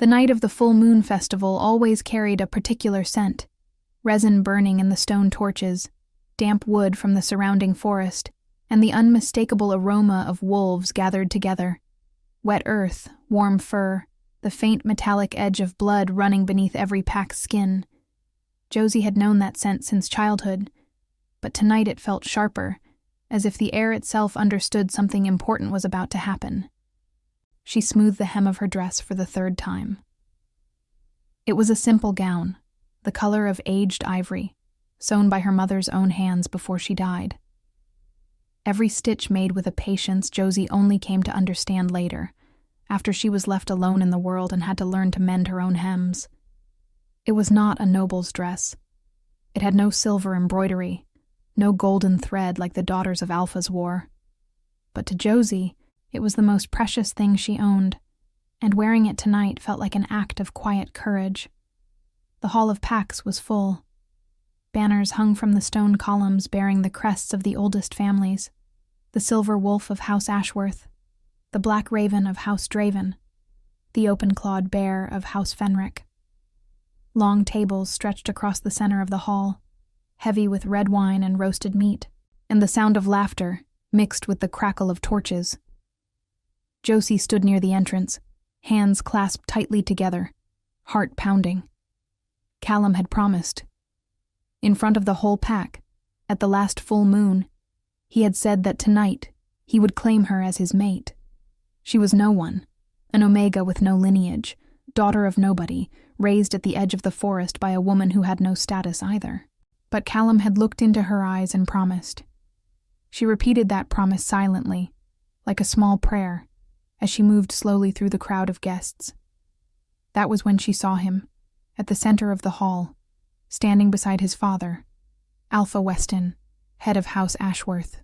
The night of the full moon festival always carried a particular scent: resin burning in the stone torches, damp wood from the surrounding forest, and the unmistakable aroma of wolves gathered together. Wet earth, warm fur, the faint metallic edge of blood running beneath every pack's skin. Josie had known that scent since childhood, but tonight it felt sharper, as if the air itself understood something important was about to happen. She smoothed the hem of her dress for the third time. It was a simple gown, the color of aged ivory, sewn by her mother's own hands before she died. Every stitch made with a patience Josie only came to understand later, after she was left alone in the world and had to learn to mend her own hems. It was not a noble's dress. It had no silver embroidery, no golden thread like the daughters of Alphas wore. But to Josie, it was the most precious thing she owned, and wearing it tonight felt like an act of quiet courage. The Hall of Pax was full. Banners hung from the stone columns bearing the crests of the oldest families: the silver wolf of House Ashworth, the black raven of House Draven, the open-clawed bear of House Fenric. Long tables stretched across the center of the hall, heavy with red wine and roasted meat, and the sound of laughter mixed with the crackle of torches. Josie stood near the entrance, hands clasped tightly together, heart pounding. Callum had promised. In front of the whole pack, at the last full moon, he had said that tonight he would claim her as his mate. She was no one, an Omega with no lineage, daughter of nobody, raised at the edge of the forest by a woman who had no status either. But Callum had looked into her eyes and promised. She repeated that promise silently, like a small prayer, as she moved slowly through the crowd of guests. That was when she saw him, at the center of the hall, standing beside his father, Alpha Weston, head of House Ashworth.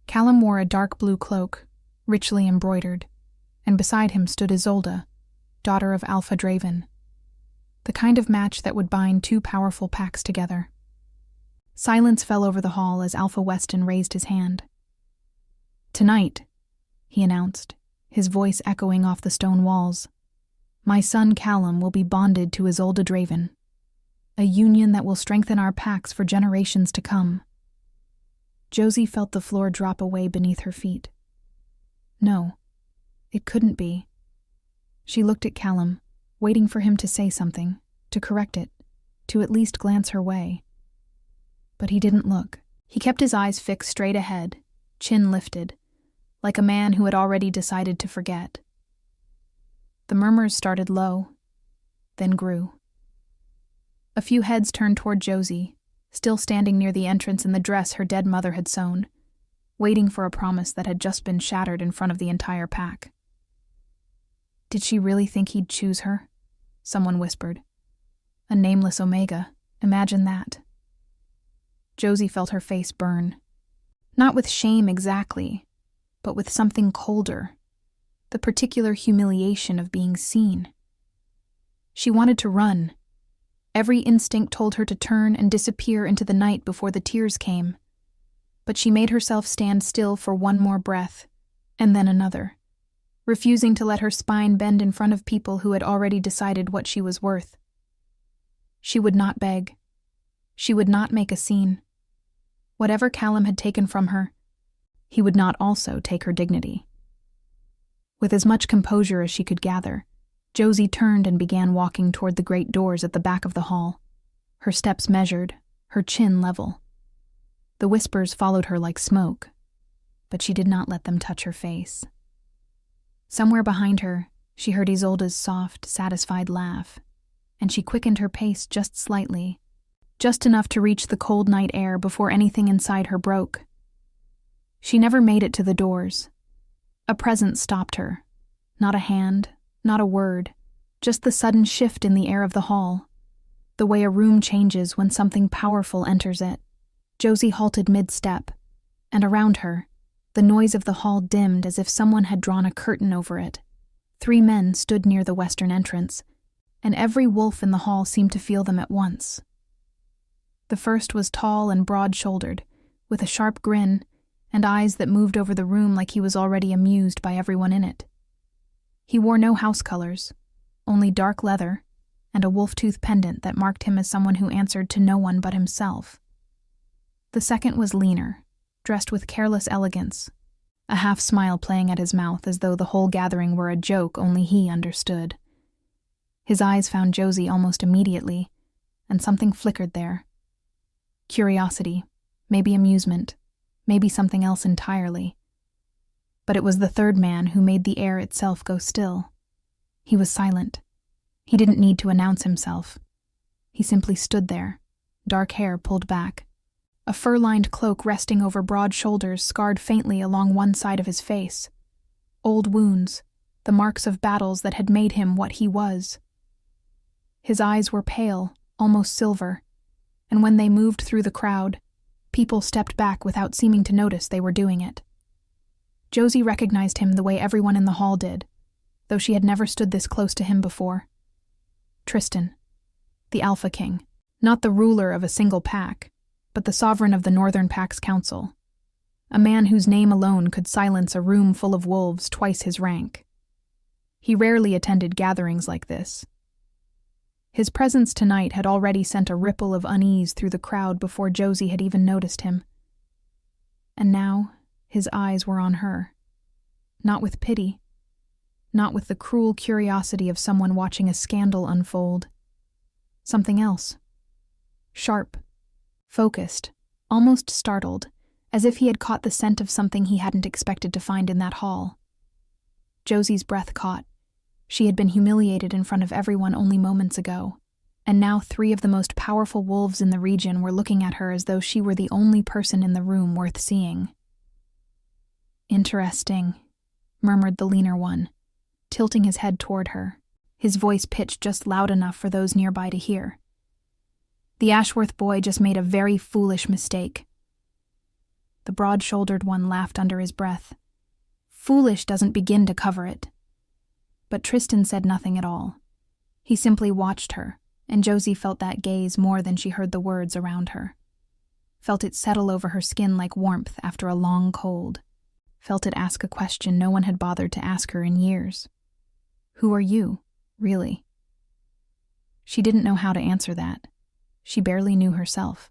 Callum wore a dark blue cloak, richly embroidered, and beside him stood Isolde, daughter of Alpha Draven, the kind of match that would bind two powerful packs together. Silence fell over the hall as Alpha Weston raised his hand. "Tonight," he announced, his voice echoing off the stone walls, "my son Callum will be bonded to Isolde Draven, a union that will strengthen our packs for generations to come." Josie felt the floor drop away beneath her feet. No, it couldn't be. She looked at Callum, waiting for him to say something, to correct it, to at least glance her way. But he didn't look. He kept his eyes fixed straight ahead, chin lifted, like a man who had already decided to forget. The murmurs started low, then grew. A few heads turned toward Josie, still standing near the entrance in the dress her dead mother had sewn, waiting for a promise that had just been shattered in front of the entire pack. Did she really think he'd choose her? Someone whispered. A nameless Omega, imagine that. Josie felt her face burn. Not with shame exactly, but with something colder, the particular humiliation of being seen. She wanted to run. Every instinct told her to turn and disappear into the night before the tears came. But she made herself stand still for one more breath, and then another, refusing to let her spine bend in front of people who had already decided what she was worth. She would not beg. She would not make a scene. Whatever Callum had taken from her, he would not also take her dignity. With as much composure as she could gather, Josie turned and began walking toward the great doors at the back of the hall, her steps measured, her chin level. The whispers followed her like smoke, but she did not let them touch her face. Somewhere behind her, she heard Isolde's soft, satisfied laugh, and she quickened her pace just slightly, just enough to reach the cold night air before anything inside her broke. She never made it to the doors. A presence stopped her. Not a hand, not a word, just the sudden shift in the air of the hall, the way a room changes when something powerful enters it. Josie halted mid-step, and around her, the noise of the hall dimmed as if someone had drawn a curtain over it. 3 men stood near the western entrance, and every wolf in the hall seemed to feel them at once. The first was tall and broad-shouldered, with a sharp grin and eyes that moved over the room like he was already amused by everyone in it. He wore no house colors, only dark leather and a wolf-tooth pendant that marked him as someone who answered to no one but himself. The second was leaner, dressed with careless elegance, a half-smile playing at his mouth as though the whole gathering were a joke only he understood. His eyes found Josie almost immediately, and something flickered there. Curiosity, maybe amusement, maybe something else entirely. But it was the third man who made the air itself go still. He was silent. He didn't need to announce himself. He simply stood there, dark hair pulled back, a fur-lined cloak resting over broad shoulders scarred faintly along one side of his face. Old wounds, the marks of battles that had made him what he was. His eyes were pale, almost silver, and when they moved through the crowd, people stepped back without seeming to notice they were doing it. Josie recognized him the way everyone in the hall did, though she had never stood this close to him before. Tristan, the Alpha King, not the ruler of a single pack, but the sovereign of the Northern Pack's council, a man whose name alone could silence a room full of wolves twice his rank. He rarely attended gatherings like this. His presence tonight had already sent a ripple of unease through the crowd before Josie had even noticed him. And now, his eyes were on her. Not with pity. Not with the cruel curiosity of someone watching a scandal unfold. Something else. Sharp. Focused. Almost startled, as if he had caught the scent of something he hadn't expected to find in that hall. Josie's breath caught. She had been humiliated in front of everyone only moments ago, and now 3 of the most powerful wolves in the region were looking at her as though she were the only person in the room worth seeing. "Interesting," murmured the leaner one, tilting his head toward her, his voice pitched just loud enough for those nearby to hear. "The Ashworth boy just made a very foolish mistake." The broad-shouldered one laughed under his breath. "Foolish doesn't begin to cover it." But Tristan said nothing at all. He simply watched her, and Josie felt that gaze more than she heard the words around her. Felt it settle over her skin like warmth after a long cold. Felt it ask a question no one had bothered to ask her in years. Who are you, really? She didn't know how to answer that. She barely knew herself.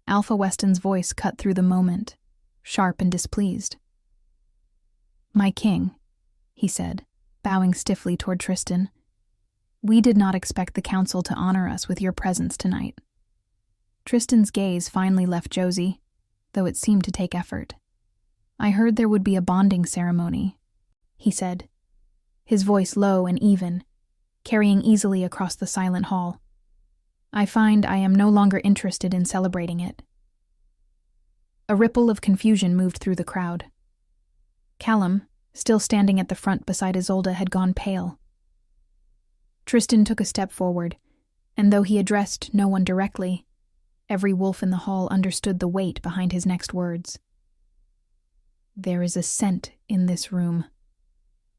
Alpha Weston's voice cut through the moment, sharp and displeased. "My king," he said, bowing stiffly toward Tristan. "We did not expect the council to honor us with your presence tonight." Tristan's gaze finally left Josie, though it seemed to take effort. "I heard there would be a bonding ceremony," he said, his voice low and even, carrying easily across the silent hall. "I find I am no longer interested in celebrating it." A ripple of confusion moved through the crowd. Callum, still standing at the front beside Isolde, had gone pale. Tristan took a step forward, and though he addressed no one directly, every wolf in the hall understood the weight behind his next words. "There is a scent in this room,"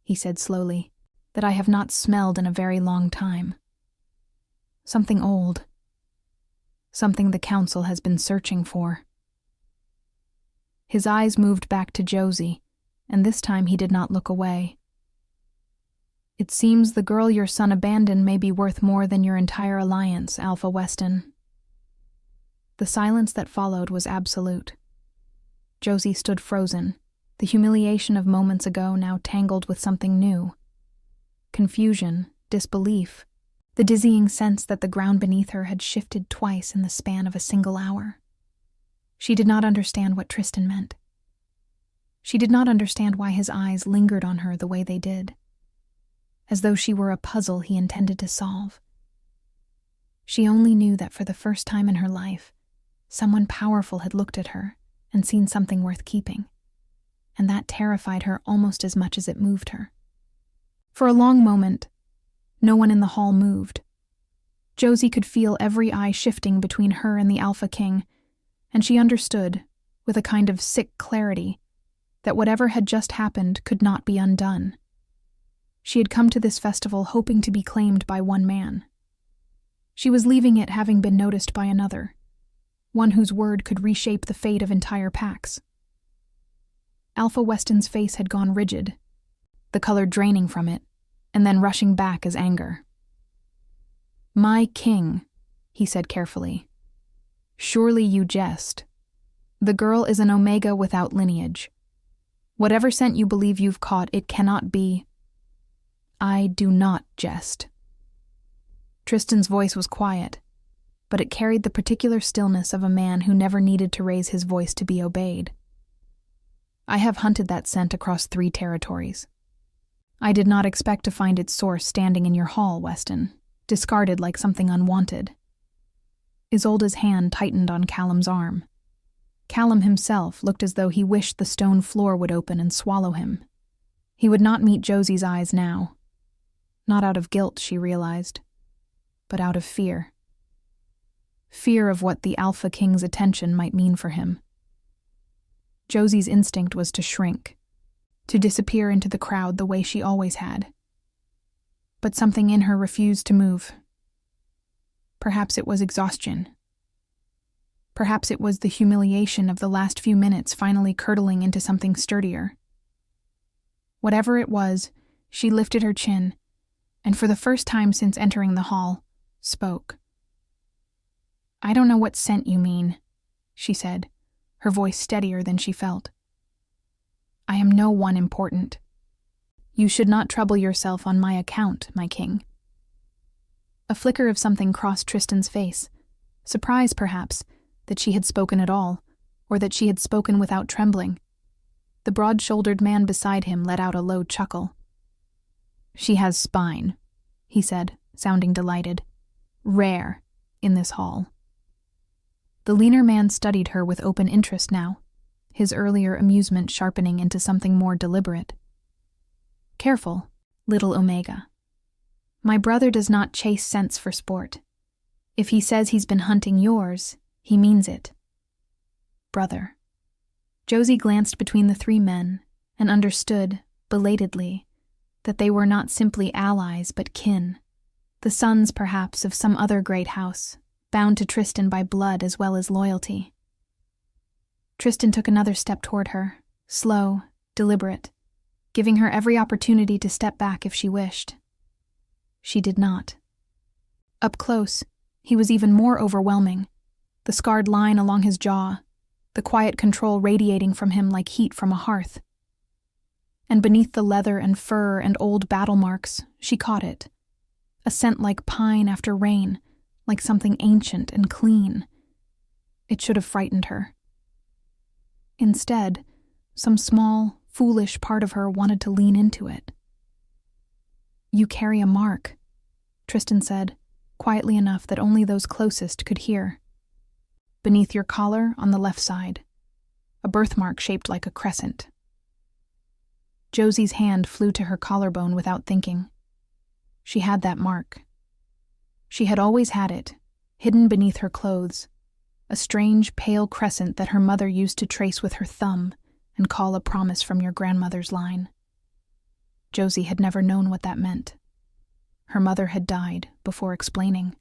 he said slowly, "that I have not smelled in a very long time. Something old. Something the council has been searching for." His eyes moved back to Josie, and this time he did not look away. "It seems the girl your son abandoned may be worth more than your entire alliance, Alpha Weston." The silence that followed was absolute. Josie stood frozen, the humiliation of moments ago now tangled with something new. Confusion, disbelief, the dizzying sense that the ground beneath her had shifted twice in the span of a single hour. She did not understand what Tristan meant. She did not understand why his eyes lingered on her the way they did, as though she were a puzzle he intended to solve. She only knew that for the first time in her life, someone powerful had looked at her and seen something worth keeping, and that terrified her almost as much as it moved her. For a long moment, no one in the hall moved. Josie could feel every eye shifting between her and the Alpha King, and she understood, with a kind of sick clarity, that whatever had just happened could not be undone. She had come to this festival hoping to be claimed by one man. She was leaving it having been noticed by another, one whose word could reshape the fate of entire packs. Alpha Weston's face had gone rigid, the color draining from it, and then rushing back as anger. "My king," he said carefully. "Surely you jest. The girl is an Omega without lineage. Whatever scent you believe you've caught, it cannot be." "I do not jest." Tristan's voice was quiet, but it carried the particular stillness of a man who never needed to raise his voice to be obeyed. "I have hunted that scent across 3 territories. I did not expect to find its source standing in your hall, Weston, discarded like something unwanted." Isolde's hand tightened on Callum's arm. Callum himself looked as though he wished the stone floor would open and swallow him. He would not meet Josie's eyes now. Not out of guilt, she realized, but out of fear. Fear of what the Alpha King's attention might mean for him. Josie's instinct was to shrink, to disappear into the crowd the way she always had. But something in her refused to move. Perhaps it was exhaustion. Perhaps it was the humiliation of the last few minutes finally curdling into something sturdier. Whatever it was, she lifted her chin, and for the first time since entering the hall, spoke. "I don't know what scent you mean," she said, her voice steadier than she felt. "I am no one important. You should not trouble yourself on my account, my king." A flicker of something crossed Tristan's face, surprise perhaps, that she had spoken at all, or that she had spoken without trembling. The broad-shouldered man beside him let out a low chuckle. "She has spine," he said, sounding delighted. "Rare in this hall." The leaner man studied her with open interest now, his earlier amusement sharpening into something more deliberate. "Careful, little Omega. My brother does not chase scents for sport. If he says he's been hunting yours, he means it. Brother." Josie glanced between the 3 men and understood, belatedly, that they were not simply allies but kin, the sons, perhaps, of some other great house, bound to Tristan by blood as well as loyalty. Tristan took another step toward her, slow, deliberate, giving her every opportunity to step back if she wished. She did not. Up close, he was even more overwhelming, the scarred line along his jaw, the quiet control radiating from him like heat from a hearth. And beneath the leather and fur and old battle marks, she caught it. A scent like pine after rain, like something ancient and clean. It should have frightened her. Instead, some small, foolish part of her wanted to lean into it. "You carry a mark," Tristan said, quietly enough that only those closest could hear. "Beneath your collar on the left side, a birthmark shaped like a crescent." Josie's hand flew to her collarbone without thinking. She had that mark. She had always had it, hidden beneath her clothes, a strange pale crescent that her mother used to trace with her thumb and call a promise from your grandmother's line. Josie had never known what that meant. Her mother had died before explaining.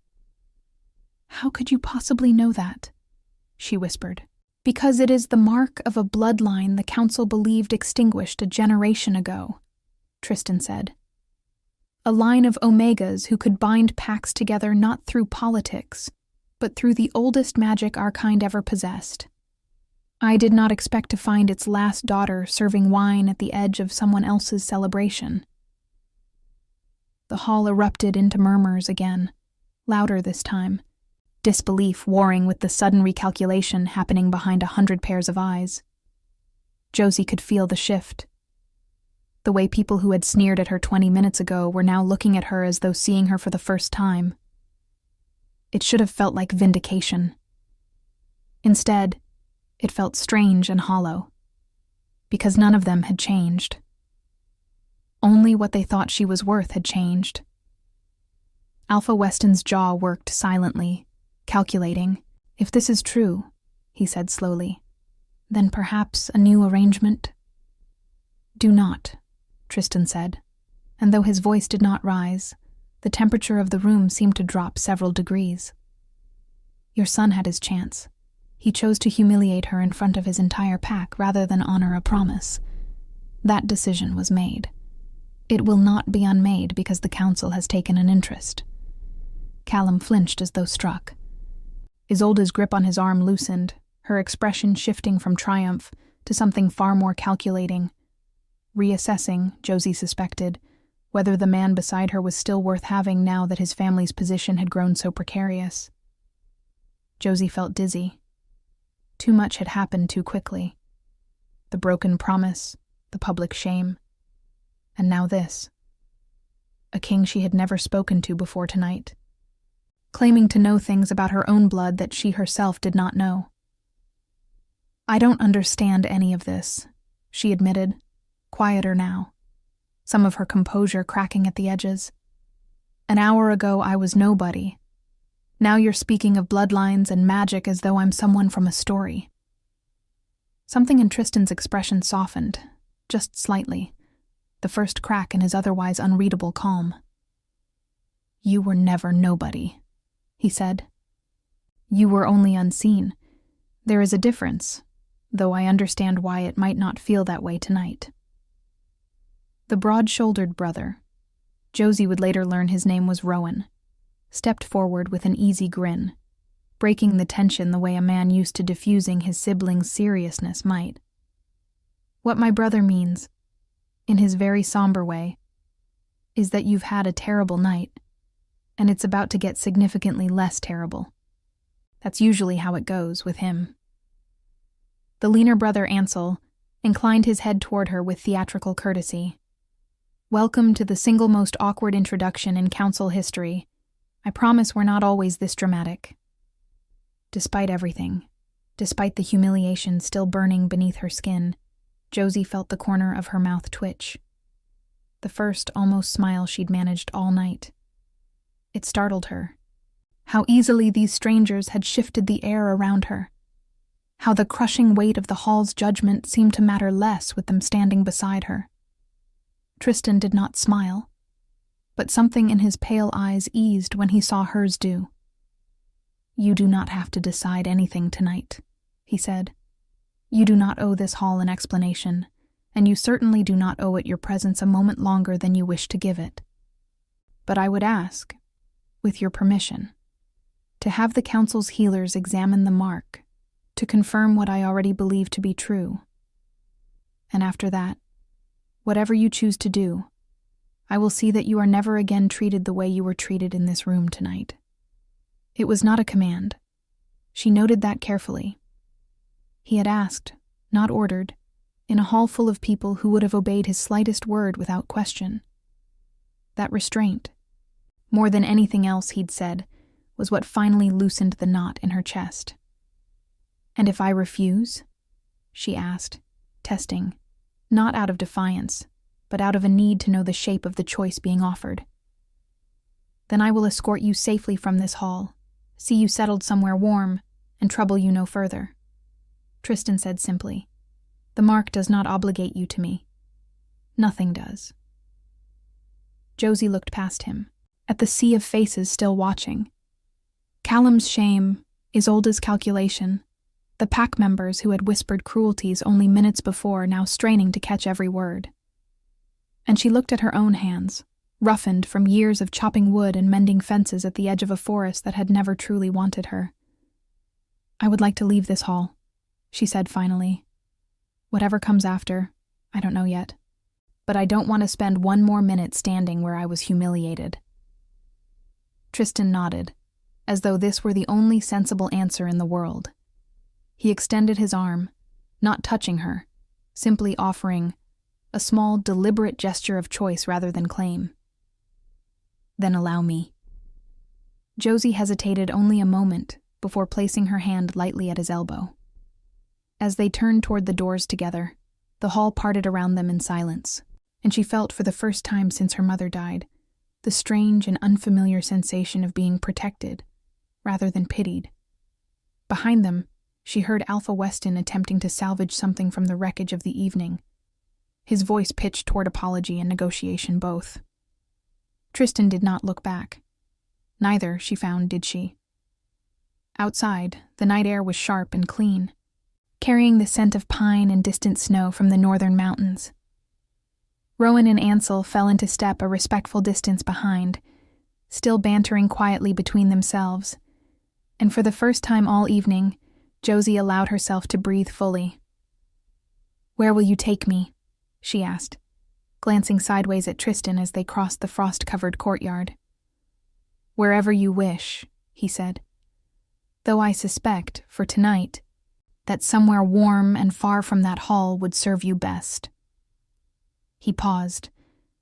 "How could you possibly know that?" she whispered. "Because it is the mark of a bloodline the council believed extinguished a generation ago," Tristan said. "A line of Omegas who could bind packs together not through politics, but through the oldest magic our kind ever possessed. I did not expect to find its last daughter serving wine at the edge of someone else's celebration." The hall erupted into murmurs again, louder this time, disbelief warring with the sudden recalculation happening behind 100 pairs of eyes. Josie could feel the shift. The way people who had sneered at her 20 minutes ago were now looking at her as though seeing her for the first time. It should have felt like vindication. Instead, it felt strange and hollow, because none of them had changed. Only what they thought she was worth had changed. Alpha Weston's jaw worked silently, calculating. "If this is true," he said slowly, "then perhaps a new arrangement?" "Do not," Tristan said, and though his voice did not rise, the temperature of the room seemed to drop several degrees. "Your son had his chance. He chose to humiliate her in front of his entire pack rather than honor a promise. That decision was made. It will not be unmade because the council has taken an interest. Callum flinched as though struck. Isolde's grip on his arm loosened, her expression shifting from triumph to something far more calculating. Reassessing, Josie suspected, whether the man beside her was still worth having now that his family's position had grown so precarious. Josie felt dizzy. Too much had happened too quickly. The broken promise, the public shame, and now this. A king she had never spoken to before tonight, claiming to know things about her own blood that she herself did not know. "I don't understand any of this," she admitted, quieter now, some of her composure cracking at the edges. "An hour ago I was nobody. Now you're speaking of bloodlines and magic as though I'm someone from a story." Something in Tristan's expression softened, just slightly, the first crack in his otherwise unreadable calm. "You were never nobody," he said. "You were only unseen. There is a difference, though I understand why it might not feel that way tonight." The broad-shouldered brother, Josie would later learn his name was Rowan, stepped forward with an easy grin, breaking the tension the way a man used to diffusing his sibling's seriousness might. "What my brother means, in his very somber way, is that you've had a terrible night, and it's about to get significantly less terrible. That's usually how it goes with him." The leaner brother Ansel inclined his head toward her with theatrical courtesy. "Welcome to the single most awkward introduction in council history. I promise we're not always this dramatic." Despite everything, despite the humiliation still burning beneath her skin, Josie felt the corner of her mouth twitch. The first almost smile she'd managed all night. It startled her. How easily these strangers had shifted the air around her. How the crushing weight of the hall's judgment seemed to matter less with them standing beside her. Tristan did not smile, but something in his pale eyes eased when he saw hers do. "You do not have to decide anything tonight," he said. "You do not owe this hall an explanation, and you certainly do not owe it your presence a moment longer than you wish to give it. But I would ask, with your permission, to have the council's healers examine the mark, to confirm what I already believe to be true. And after that, whatever you choose to do, I will see that you are never again treated the way you were treated in this room tonight." It was not a command. She noted that carefully. He had asked, not ordered, in a hall full of people who would have obeyed his slightest word without question. That restraint, more than anything else he'd said, was what finally loosened the knot in her chest. "And if I refuse?" she asked, testing, not out of defiance, but out of a need to know the shape of the choice being offered. "Then I will escort you safely from this hall, see you settled somewhere warm, and trouble you no further," Tristan said simply. "The mark does not obligate you to me. Nothing does." Josie looked past him, at the sea of faces still watching. Callum's shame, Isolde's calculation, the pack members who had whispered cruelties only minutes before now straining to catch every word. And she looked at her own hands, roughened from years of chopping wood and mending fences at the edge of a forest that had never truly wanted her. "I would like to leave this hall," she said finally. "Whatever comes after, I don't know yet. But I don't want to spend one more minute standing where I was humiliated." Tristan nodded, as though this were the only sensible answer in the world. He extended his arm, not touching her, simply offering a small, deliberate gesture of choice rather than claim. "Then allow me." Josie hesitated only a moment before placing her hand lightly at his elbow. As they turned toward the doors together, the hall parted around them in silence, and she felt for the first time since her mother died the strange and unfamiliar sensation of being protected, rather than pitied. Behind them, she heard Alpha Weston attempting to salvage something from the wreckage of the evening, his voice pitched toward apology and negotiation both. Tristan did not look back. Neither, she found, did she. Outside, the night air was sharp and clean, carrying the scent of pine and distant snow from the northern mountains. Rowan and Ansel fell into step a respectful distance behind, still bantering quietly between themselves. And for the first time all evening, Josie allowed herself to breathe fully. "Where will you take me?" she asked, glancing sideways at Tristan as they crossed the frost-covered courtyard. "Wherever you wish," he said. "Though I suspect, for tonight, that somewhere warm and far from that hall would serve you best." He paused,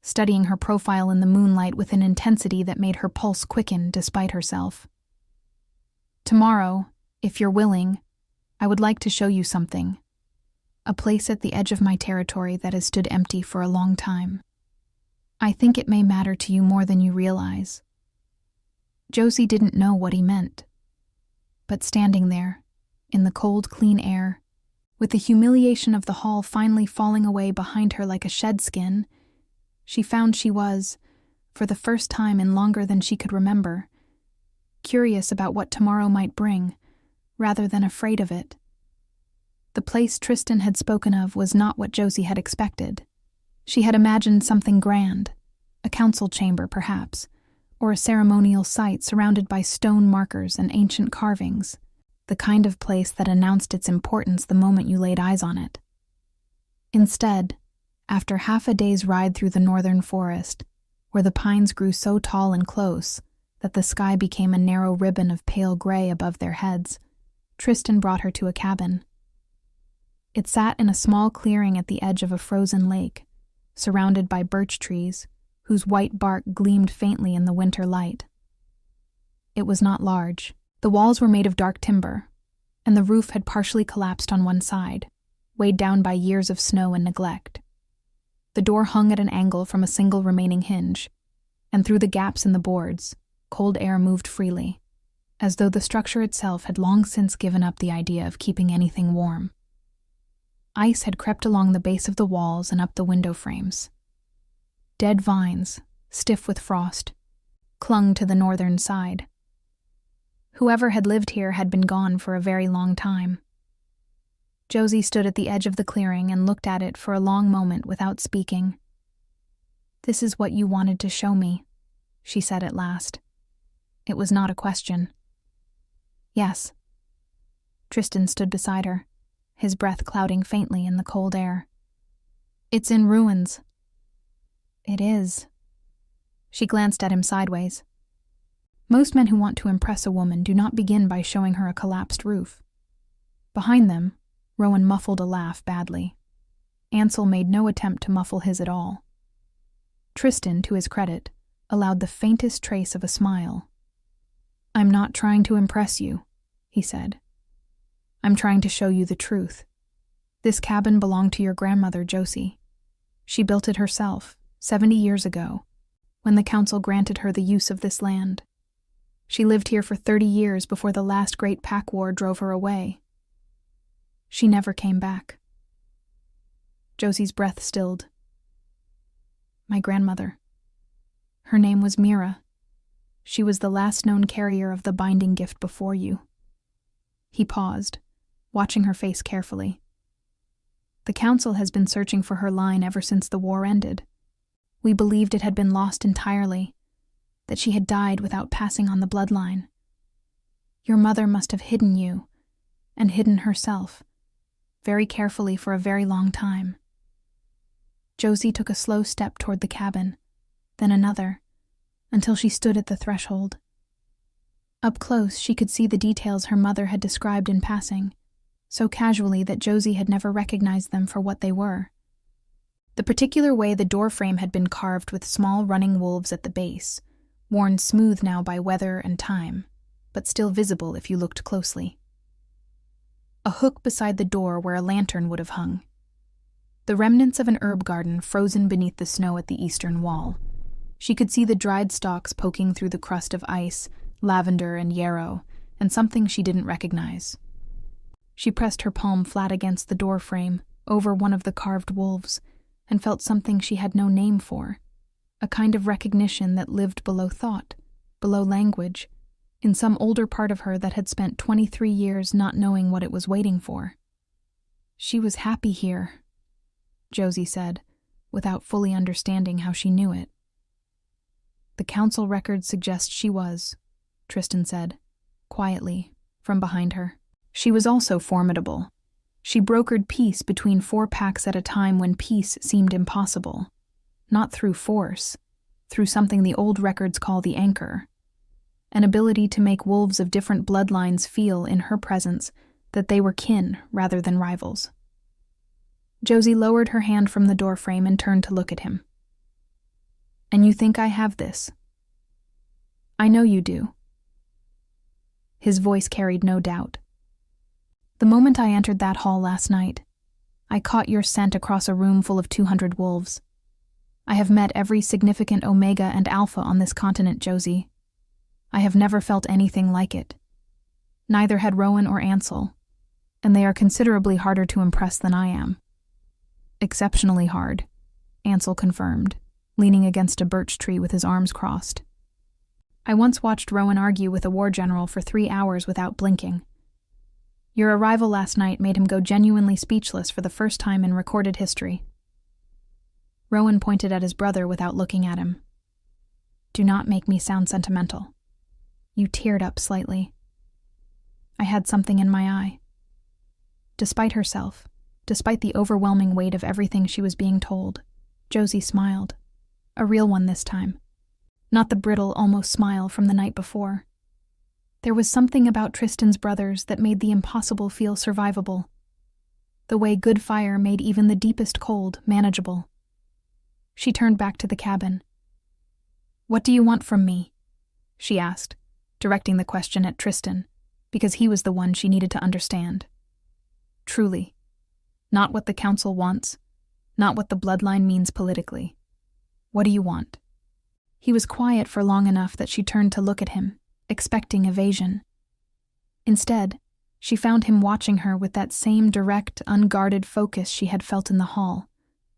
studying her profile in the moonlight with an intensity that made her pulse quicken despite herself. "Tomorrow, if you're willing, I would like to show you something. A place at the edge of my territory that has stood empty for a long time. I think it may matter to you more than you realize." Josie didn't know what he meant. But standing there, in the cold, clean air, with the humiliation of the hall finally falling away behind her like a shedskin, she found she was, for the first time in longer than she could remember, curious about what tomorrow might bring, rather than afraid of it. The place Tristan had spoken of was not what Josie had expected. She had imagined something grand, a council chamber perhaps, or a ceremonial site surrounded by stone markers and ancient carvings, the kind of place that announced its importance the moment you laid eyes on it. Instead, after half a day's ride through the northern forest, where the pines grew so tall and close that the sky became a narrow ribbon of pale gray above their heads, Tristan brought her to a cabin. It sat in a small clearing at the edge of a frozen lake, surrounded by birch trees, whose white bark gleamed faintly in the winter light. It was not large. The walls were made of dark timber, and the roof had partially collapsed on one side, weighed down by years of snow and neglect. The door hung at an angle from a single remaining hinge, and through the gaps in the boards, cold air moved freely, as though the structure itself had long since given up the idea of keeping anything warm. Ice had crept along the base of the walls and up the window frames. Dead vines, stiff with frost, clung to the northern side. Whoever had lived here had been gone for a very long time. Josie stood at the edge of the clearing and looked at it for a long moment without speaking. "This is what you wanted to show me," she said at last. It was not a question. "Yes." Tristan stood beside her, his breath clouding faintly in the cold air. "It's in ruins." "It is." She glanced at him sideways. Most men who want to impress a woman do not begin by showing her a collapsed roof. Behind them, Rowan muffled a laugh badly. Ansel made no attempt to muffle his at all. Tristan, to his credit, allowed the faintest trace of a smile. "I'm not trying to impress you," he said. "I'm trying to show you the truth. This cabin belonged to your grandmother, Josie. She built it herself, 70 years ago, when the council granted her the use of this land. She lived here for 30 years before the last great pack war drove her away. She never came back." Josie's breath stilled. "My grandmother. Her name was Mira. She was the last known carrier of the binding gift before you." He paused, watching her face carefully. "The council has been searching for her line ever since the war ended. We believed it had been lost entirely, that she had died without passing on the bloodline. Your mother must have hidden you, and hidden herself, very carefully for a very long time." Josie took a slow step toward the cabin, then another, until she stood at the threshold. Up close, she could see the details her mother had described in passing, so casually that Josie had never recognized them for what they were. The particular way the doorframe had been carved with small running wolves at the base, worn smooth now by weather and time, but still visible if you looked closely. A hook beside the door where a lantern would have hung. The remnants of an herb garden frozen beneath the snow at the eastern wall. She could see the dried stalks poking through the crust of ice, lavender and yarrow, and something she didn't recognize. She pressed her palm flat against the doorframe, over one of the carved wolves, and felt something she had no name for, a kind of recognition that lived below thought, below language, in some older part of her that had spent 23 years not knowing what it was waiting for. She was happy here, Josie said, without fully understanding how she knew it. "The council records suggest she was," Tristan said, quietly, from behind her. "She was also formidable. She brokered peace between 4 packs at a time when peace seemed impossible. Not through force, through something the old records call the anchor. An ability to make wolves of different bloodlines feel, in her presence, that they were kin rather than rivals." Josie lowered her hand from the doorframe and turned to look at him. "And you think I have this?" "I know you do." His voice carried no doubt. "The moment I entered that hall last night, I caught your scent across a room full of 200 wolves. I have met every significant Omega and Alpha on this continent, Josie. I have never felt anything like it. Neither had Rowan or Ansel, and they are considerably harder to impress than I am." "Exceptionally hard," Ansel confirmed, leaning against a birch tree with his arms crossed. "I once watched Rowan argue with a war general for 3 hours without blinking. Your arrival last night made him go genuinely speechless for the first time in recorded history." Rowan pointed at his brother without looking at him. "Do not make me sound sentimental." You teared up slightly. "I had something in my eye." Despite herself, despite the overwhelming weight of everything she was being told, Josie smiled. A real one this time. Not the brittle, almost smile from the night before. There was something about Tristan's brothers that made the impossible feel survivable. The way good fire made even the deepest cold manageable. She turned back to the cabin. "What do you want from me?" she asked, directing the question at Tristan, because he was the one she needed to understand. Truly. Not what the council wants, not what the bloodline means politically. What do you want? He was quiet for long enough that she turned to look at him, expecting evasion. Instead, she found him watching her with that same direct, unguarded focus she had felt in the hall,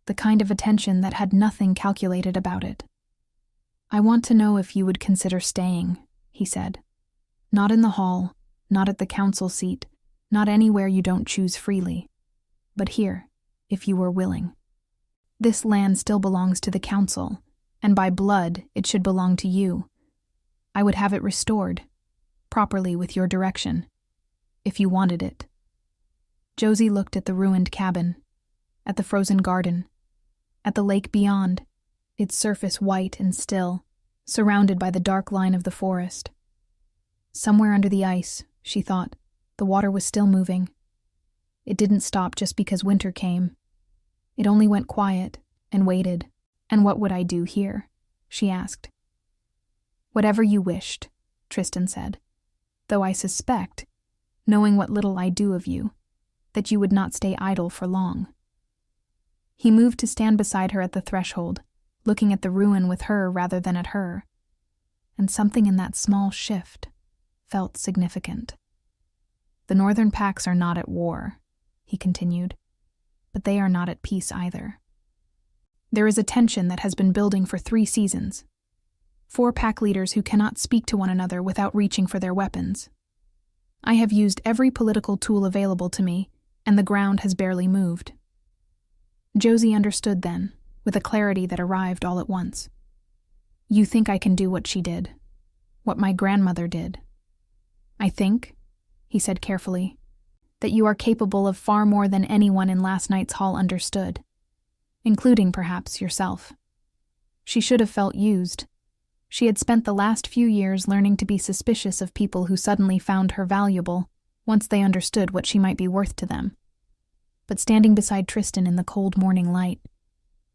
the kind of attention that had nothing calculated about it. "I want to know if you would consider staying," he said. "Not in the hall, not at the council seat, not anywhere you don't choose freely. But here, if you were willing. This land still belongs to the council, and by blood it should belong to you. I would have it restored, properly with your direction, if you wanted it." Josie looked at the ruined cabin, at the frozen garden, at the lake beyond, its surface white and still, surrounded by the dark line of the forest. Somewhere under the ice, she thought, the water was still moving. It didn't stop just because winter came. It only went quiet and waited. "And what would I do here?" she asked. "Whatever you wished," Tristan said, "though I suspect, knowing what little I do of you, that you would not stay idle for long." He moved to stand beside her at the threshold, looking at the ruin with her rather than at her, and something in that small shift felt significant. "The northern packs are not at war," he continued, "but they are not at peace either. There is a tension that has been building for 3 seasons. 4 pack leaders who cannot speak to one another without reaching for their weapons. I have used every political tool available to me, and the ground has barely moved." Josie understood then, with a clarity that arrived all at once. "You think I can do what she did, what my grandmother did. I think," he said carefully, "that you are capable of far more than anyone in last night's hall understood, including, perhaps, yourself." She should have felt used. She had spent the last few years learning to be suspicious of people who suddenly found her valuable, once they understood what she might be worth to them. But standing beside Tristan in the cold morning light,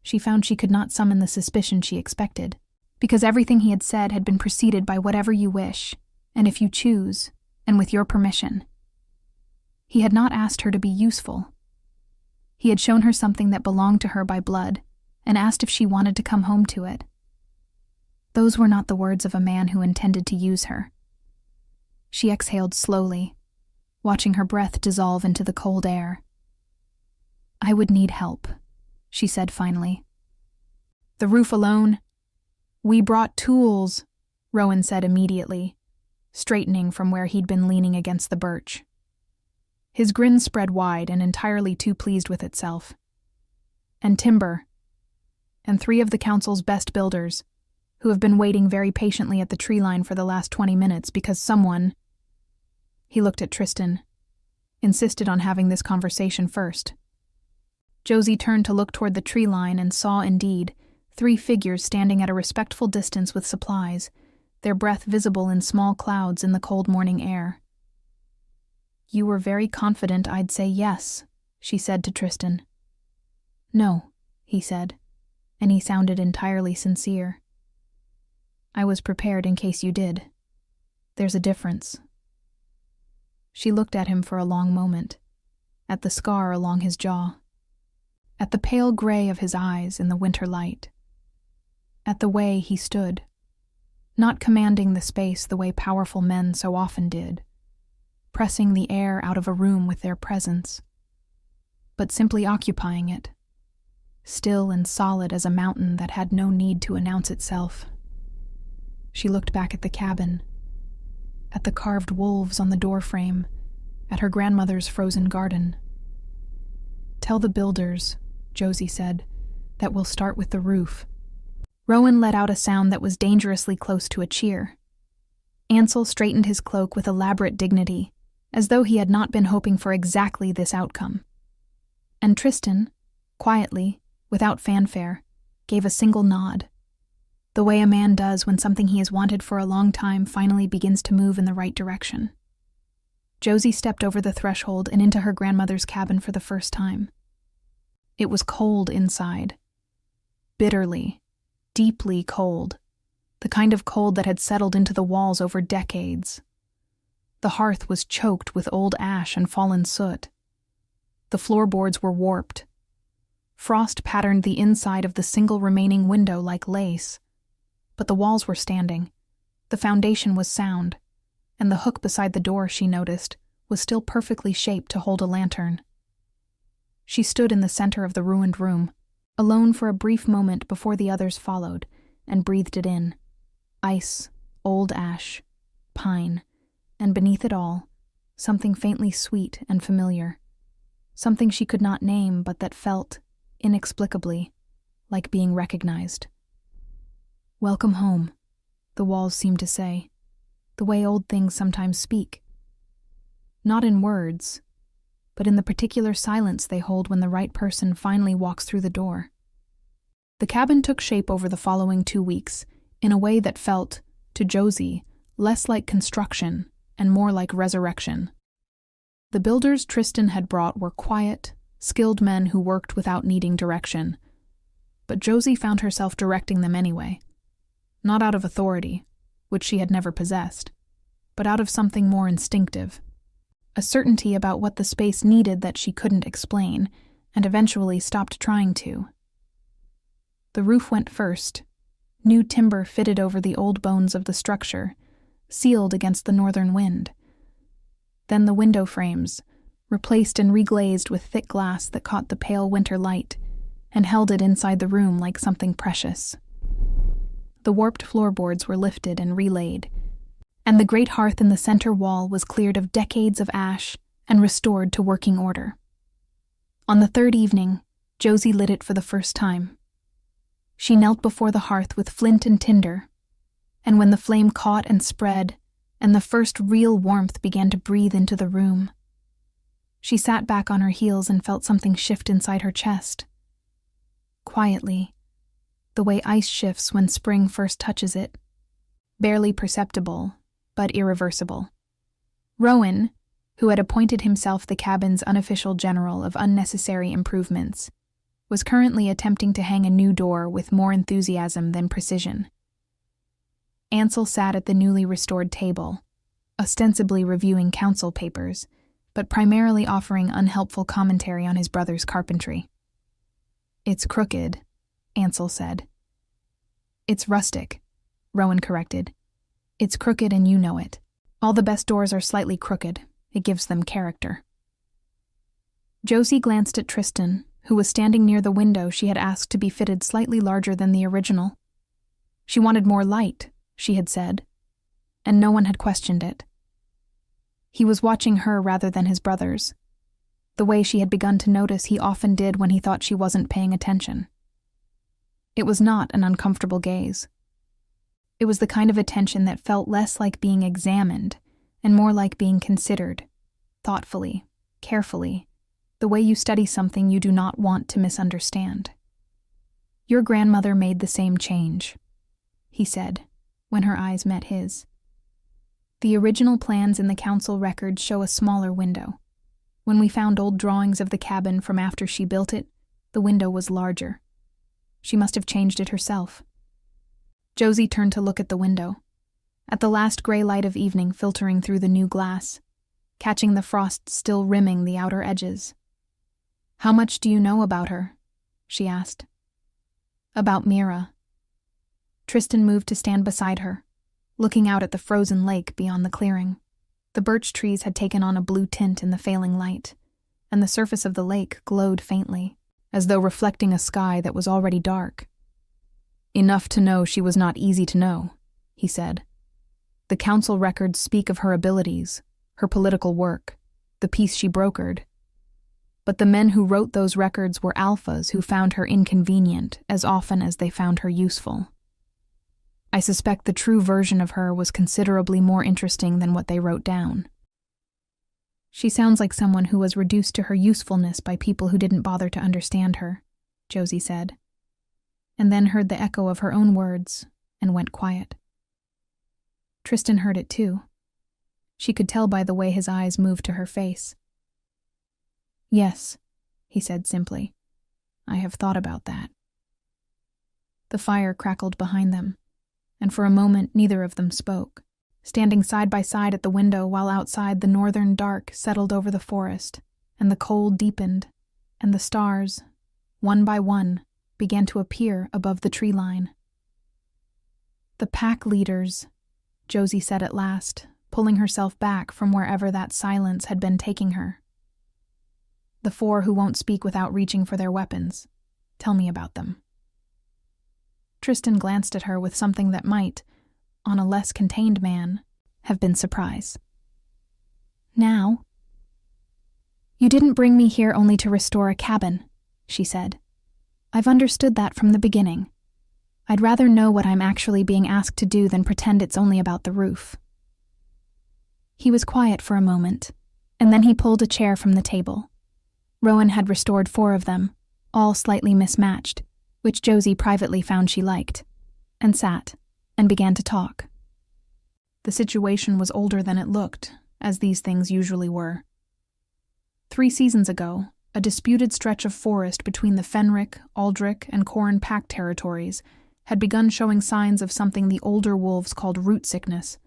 she found she could not summon the suspicion she expected, because everything he had said had been preceded by "whatever you wish, and if you choose, and with your permission." He had not asked her to be useful. He had shown her something that belonged to her by blood, and asked if she wanted to come home to it. Those were not the words of a man who intended to use her. She exhaled slowly, watching her breath dissolve into the cold air. "I would need help," she said finally. "The roof alone?" "We brought tools," Rowan said immediately, straightening from where he'd been leaning against the birch. His grin spread wide and entirely too pleased with itself. "And timber." and 3 of the council's best builders, who have been waiting very patiently at the tree line for the last 20 minutes because someone— He looked at Tristan, insisted on having this conversation first. Josie turned to look toward the tree line and saw, indeed, 3 figures standing at a respectful distance with supplies, their breath visible in small clouds in the cold morning air. "You were very confident I'd say yes," she said to Tristan. "No," he said, and he sounded entirely sincere. "I was prepared in case you did. There's a difference." She looked at him for a long moment, at the scar along his jaw, at the pale gray of his eyes in the winter light, at the way he stood, not commanding the space the way powerful men so often did, pressing the air out of a room with their presence, but simply occupying it, still and solid as a mountain that had no need to announce itself. She looked back at the cabin, at the carved wolves on the doorframe, at her grandmother's frozen garden. "Tell the builders," Josie said, "that we'll start with the roof." Rowan let out a sound that was dangerously close to a cheer. Ansel straightened his cloak with elaborate dignity, as though he had not been hoping for exactly this outcome. And Tristan, quietly, without fanfare, gave a single nod, the way a man does when something he has wanted for a long time finally begins to move in the right direction. Josie stepped over the threshold and into her grandmother's cabin for the first time. It was cold inside. Bitterly, deeply cold. The kind of cold that had settled into the walls over decades. The hearth was choked with old ash and fallen soot. The floorboards were warped. Frost patterned the inside of the single remaining window like lace. But the walls were standing. The foundation was sound, and the hook beside the door, she noticed, was still perfectly shaped to hold a lantern. She stood in the center of the ruined room, alone for a brief moment before the others followed, and breathed it in. Ice, old ash, pine, and beneath it all, something faintly sweet and familiar. Something she could not name, but that felt, inexplicably, like being recognized. "Welcome home," the walls seemed to say, the way old things sometimes speak. Not in words, but in the particular silence they hold when the right person finally walks through the door. The cabin took shape over the following 2 weeks, in a way that felt, to Josie, less like construction and more like resurrection. The builders Tristan had brought were quiet, skilled men who worked without needing direction, but Josie found herself directing them anyway. Not out of authority, which she had never possessed, but out of something more instinctive, a certainty about what the space needed that she couldn't explain, and eventually stopped trying to. The roof went first, new timber fitted over the old bones of the structure, sealed against the northern wind. Then the window frames, replaced and reglazed with thick glass that caught the pale winter light and held it inside the room like something precious. The warped floorboards were lifted and relaid, and the great hearth in the center wall was cleared of decades of ash and restored to working order. On the 3rd evening, Josie lit it for the first time. She knelt before the hearth with flint and tinder, and when the flame caught and spread, and the first real warmth began to breathe into the room, she sat back on her heels and felt something shift inside her chest. Quietly, the way ice shifts when spring first touches it, barely perceptible, but irreversible. Rowan, who had appointed himself the cabin's unofficial general of unnecessary improvements, was currently attempting to hang a new door with more enthusiasm than precision. Ansel sat at the newly restored table, ostensibly reviewing council papers, but primarily offering unhelpful commentary on his brother's carpentry. "It's crooked," Ansel said. "It's rustic," Rowan corrected. "It's crooked and you know it. All the best doors are slightly crooked. It gives them character." Josie glanced at Tristan, who was standing near the window she had asked to be fitted slightly larger than the original. She wanted more light, she had said, and no one had questioned it. He was watching her rather than his brothers, the way she had begun to notice he often did when he thought she wasn't paying attention. It was not an uncomfortable gaze. It was the kind of attention that felt less like being examined and more like being considered, thoughtfully, carefully, the way you study something you do not want to misunderstand. "Your grandmother made the same change," he said, when her eyes met his. "The original plans in the council records show a smaller window. When we found old drawings of the cabin from after she built it, the window was larger. She must have changed it herself." Josie turned to look at the window, at the last gray light of evening filtering through the new glass, catching the frost still rimming the outer edges. "How much do you know about her?" she asked. "About Mira." Tristan moved to stand beside her, looking out at the frozen lake beyond the clearing. The birch trees had taken on a blue tint in the failing light, and the surface of the lake glowed faintly, as though reflecting a sky that was already dark. "Enough to know she was not easy to know," he said. "The council records speak of her abilities, her political work, the peace she brokered. But the men who wrote those records were alphas who found her inconvenient as often as they found her useful. I suspect the true version of her was considerably more interesting than what they wrote down." "She sounds like someone who was reduced to her usefulness by people who didn't bother to understand her," Josie said, and then heard the echo of her own words and went quiet. Tristan heard it too. She could tell by the way his eyes moved to her face. "Yes," he said simply. "I have thought about that." The fire crackled behind them, and for a moment neither of them spoke, standing side by side at the window while outside the northern dark settled over the forest, and the cold deepened, and the stars, one by one, began to appear above the tree line. "The pack leaders," Josie said at last, pulling herself back from wherever that silence had been taking her. "The 4 who won't speak without reaching for their weapons. Tell me about them." Tristan glanced at her with something that might, on a less contained man, have been surprise. "Now?" "You didn't bring me here only to restore a cabin," she said. "I've understood that from the beginning. I'd rather know what I'm actually being asked to do than pretend it's only about the roof." He was quiet for a moment, and then he pulled a chair from the table. Rowan had restored 4 of them, all slightly mismatched, which Josie privately found she liked, and sat, and began to talk. The situation was older than it looked, as these things usually were. 3 seasons ago, a disputed stretch of forest between the Fenric, Aldrich, and Corran pack territories had begun showing signs of something the older wolves called root sickness,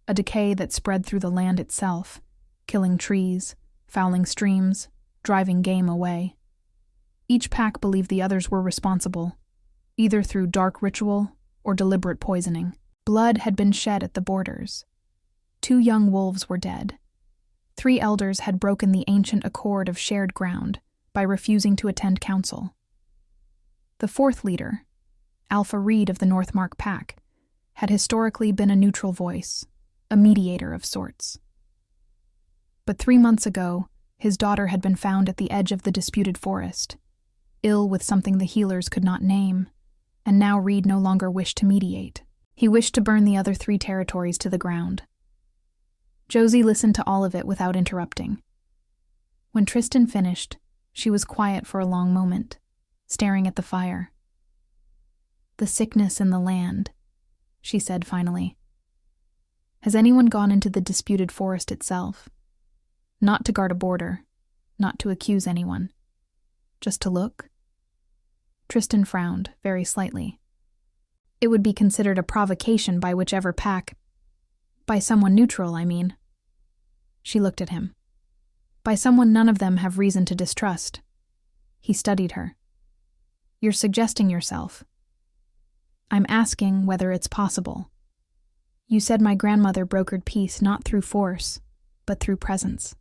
a decay that spread through the land itself, killing trees, fouling streams, driving game away. Each pack believed the others were responsible, either through dark ritual or deliberate poisoning. Blood had been shed at the borders. 2 young wolves were dead. 3 elders had broken the ancient accord of shared ground by refusing to attend council. The 4th leader, Alpha Reed of the Northmark pack, had historically been a neutral voice, a mediator of sorts. But 3 months ago, his daughter had been found at the edge of the disputed forest, ill with something the healers could not name, and now Reed no longer wished to mediate. He wished to burn the other 3 territories to the ground. Josie listened to all of it without interrupting. When Tristan finished, she was quiet for a long moment, staring at the fire. "The sickness in the land," she said finally. "Has anyone gone into the disputed forest itself? Not to guard a border, not to accuse anyone. Just to look?" Tristan frowned, very slightly. "It would be considered a provocation by whichever pack. By someone neutral, I mean." She looked at him. "By someone none of them have reason to distrust." He studied her. "You're suggesting yourself." "I'm asking whether it's possible. You said my grandmother brokered peace not through force, but through presence.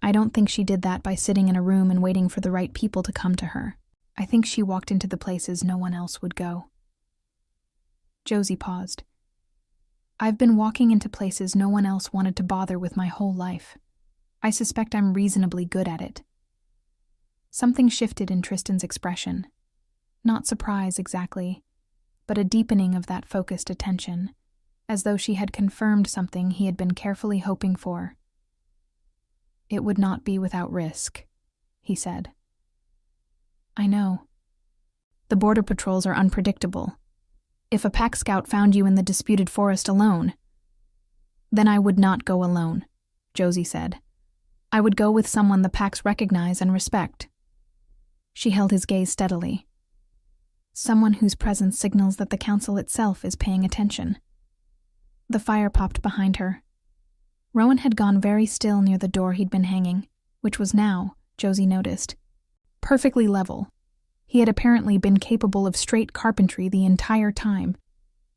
I don't think she did that by sitting in a room and waiting for the right people to come to her. I think she walked into the places no one else would go." Josie paused. "I've been walking into places no one else wanted to bother with my whole life. I suspect I'm reasonably good at it." Something shifted in Tristan's expression. Not surprise exactly, but a deepening of that focused attention, as though she had confirmed something he had been carefully hoping for. "It would not be without risk," he said. "I know. The border patrols are unpredictable. If a pack scout found you in the disputed forest alone—" "Then I would not go alone," Josie said. "I would go with someone the packs recognize and respect." She held his gaze steadily. "Someone whose presence signals that the council itself is paying attention." The fire popped behind her. Rowan had gone very still near the door he'd been hanging, which was now, Josie noticed, perfectly level. He had apparently been capable of straight carpentry the entire time,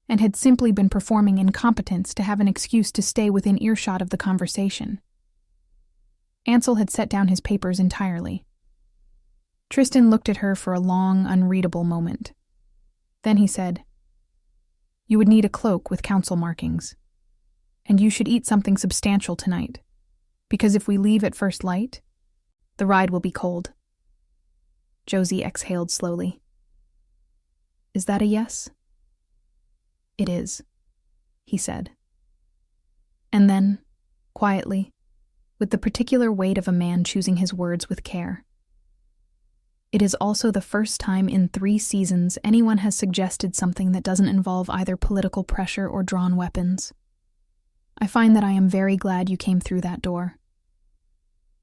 and had simply been performing incompetence to have an excuse to stay within earshot of the conversation. Ansel had set down his papers entirely. Tristan looked at her for a long, unreadable moment. Then he said, "You would need a cloak with council markings. And you should eat something substantial tonight, because if we leave at first light, the ride will be cold." Josie exhaled slowly. "Is that a yes?" "It is," he said. And then, quietly, with the particular weight of a man choosing his words with care, "It is also the first time in 3 seasons anyone has suggested something that doesn't involve either political pressure or drawn weapons. I find that I am very glad you came through that door."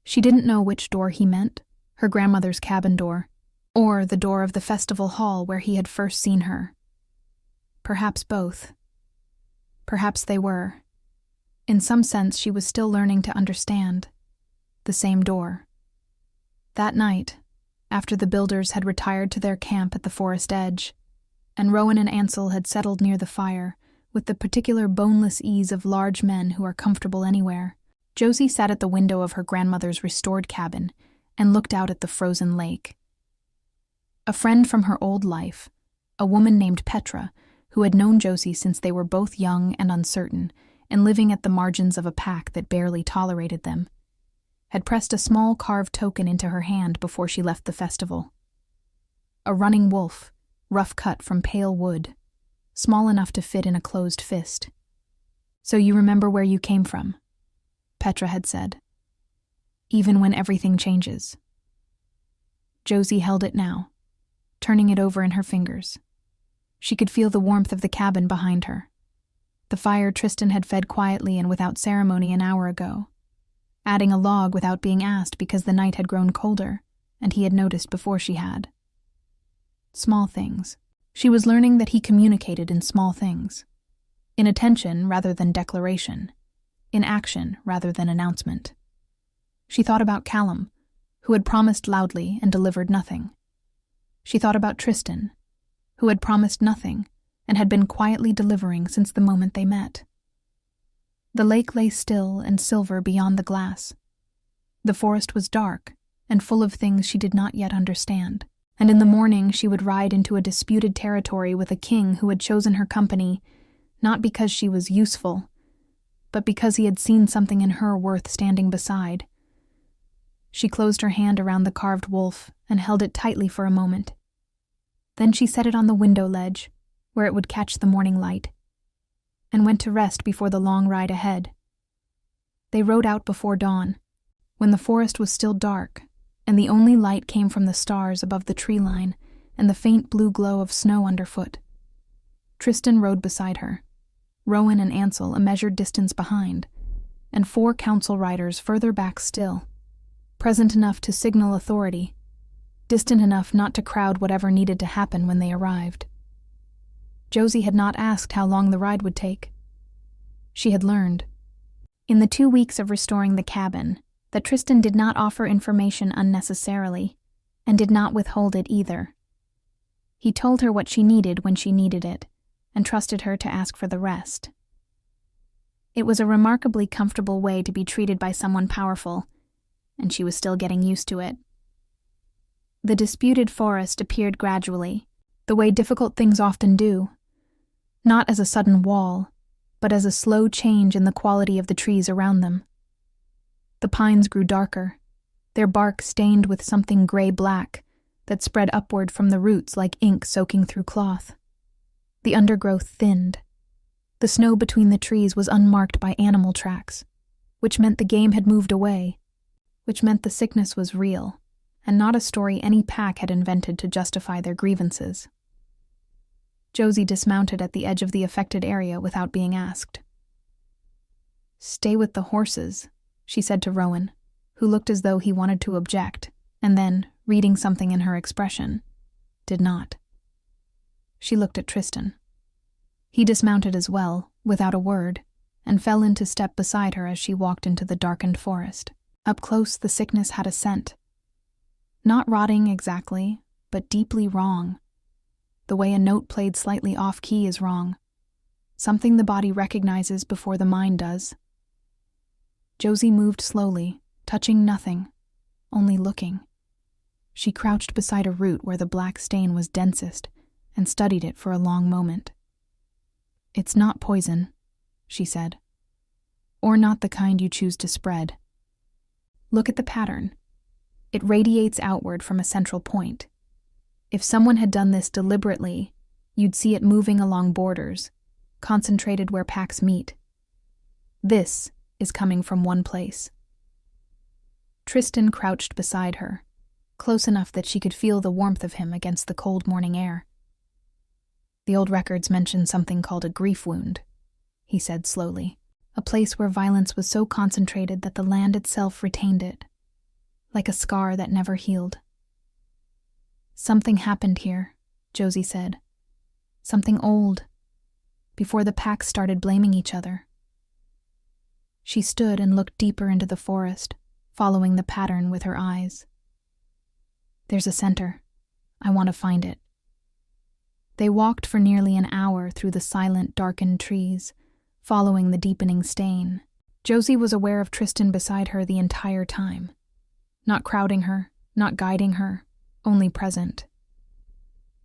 She didn't know which door he meant, her grandmother's cabin door, or the door of the festival hall where he had first seen her. Perhaps both. Perhaps they were. In some sense, she was still learning to understand. The same door. That night, after the builders had retired to their camp at the forest edge, and Rowan and Ansel had settled near the fire, with the particular boneless ease of large men who are comfortable anywhere, Josie sat at the window of her grandmother's restored cabin and looked out at the frozen lake. A friend from her old life, a woman named Petra, who had known Josie since they were both young and uncertain, and living at the margins of a pack that barely tolerated them, had pressed a small carved token into her hand before she left the festival. A running wolf, rough cut from pale wood, small enough to fit in a closed fist. "So you remember where you came from," Petra had said. "Even when everything changes." Josie held it now, turning it over in her fingers. She could feel the warmth of the cabin behind her. The fire Tristan had fed quietly and without ceremony an hour ago, adding a log without being asked because the night had grown colder, and he had noticed before she had. Small things. She was learning that he communicated in small things. In attention rather than declaration. In action rather than announcement. She thought about Callum, who had promised loudly and delivered nothing. She thought about Tristan, who had promised nothing and had been quietly delivering since the moment they met. The lake lay still and silver beyond the glass. The forest was dark and full of things she did not yet understand, and in the morning she would ride into a disputed territory with a king who had chosen her company, not because she was useful, but because he had seen something in her worth standing beside. She closed her hand around the carved wolf and held it tightly for a moment. Then she set it on the window ledge, where it would catch the morning light, and went to rest before the long ride ahead. They rode out before dawn, when the forest was still dark, and the only light came from the stars above the tree line and the faint blue glow of snow underfoot. Tristan rode beside her, Rowan and Ansel a measured distance behind, and 4 council riders further back still, present enough to signal authority, distant enough not to crowd whatever needed to happen when they arrived. Josie had not asked how long the ride would take. She had learned, in the 2 weeks of restoring the cabin, that Tristan did not offer information unnecessarily, and did not withhold it either. He told her what she needed when she needed it, and trusted her to ask for the rest. It was a remarkably comfortable way to be treated by someone powerful, and she was still getting used to it. The disputed forest appeared gradually, the way difficult things often do, not as a sudden wall, but as a slow change in the quality of the trees around them. The pines grew darker, their bark stained with something gray-black, that spread upward from the roots like ink soaking through cloth. The undergrowth thinned. The snow between the trees was unmarked by animal tracks, which meant the game had moved away, which meant the sickness was real, and not a story any pack had invented to justify their grievances. Josie dismounted at the edge of the affected area without being asked. "Stay with the horses," she said to Rowan, who looked as though he wanted to object, and then, reading something in her expression, did not. She looked at Tristan. He dismounted as well, without a word, and fell into step beside her as she walked into the darkened forest. Up close, the sickness had a scent. Not rotting exactly, but deeply wrong. The way a note played slightly off-key is wrong. Something the body recognizes before the mind does. Josie moved slowly, touching nothing, only looking. She crouched beside a root where the black stain was densest and studied it for a long moment. "It's not poison," she said. "Or not the kind you choose to spread. Look at the pattern. It radiates outward from a central point. If someone had done this deliberately, you'd see it moving along borders, concentrated where packs meet. This is coming from one place." Tristan crouched beside her, close enough that she could feel the warmth of him against the cold morning air. "The old records mention something called a grief wound," he said slowly. "A place where violence was so concentrated that the land itself retained it, like a scar that never healed." "Something happened here," Josie said. "Something old, before the packs started blaming each other." She stood and looked deeper into the forest, following the pattern with her eyes. "There's a center. I want to find it." They walked for nearly an hour through the silent, darkened trees, following the deepening stain. Josie was aware of Tristan beside her the entire time. Not crowding her, not guiding her, only present.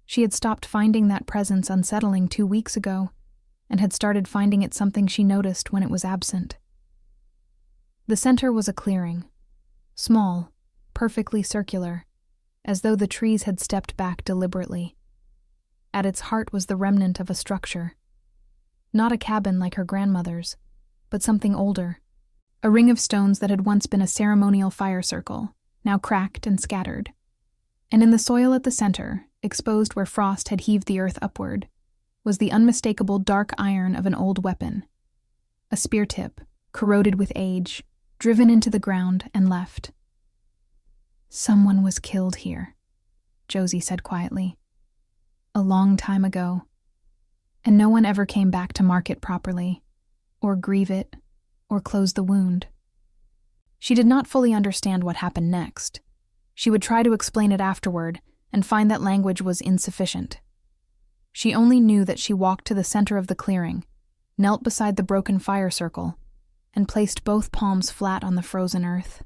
She had stopped finding that presence unsettling 2 weeks ago, and had started finding it something she noticed when it was absent. The center was a clearing. Small, perfectly circular, as though the trees had stepped back deliberately. At its heart was the remnant of a structure. Not a cabin like her grandmother's, but something older. A ring of stones that had once been a ceremonial fire circle, now cracked and scattered. And in the soil at the center, exposed where frost had heaved the earth upward, was the unmistakable dark iron of an old weapon. A spear tip, corroded with age, driven into the ground and left. "Someone was killed here," Josie said quietly. "A long time ago. And no one ever came back to mark it properly, or grieve it, or close the wound." She did not fully understand what happened next. She would try to explain it afterward and find that language was insufficient. She only knew that she walked to the center of the clearing, knelt beside the broken fire circle, and placed both palms flat on the frozen earth,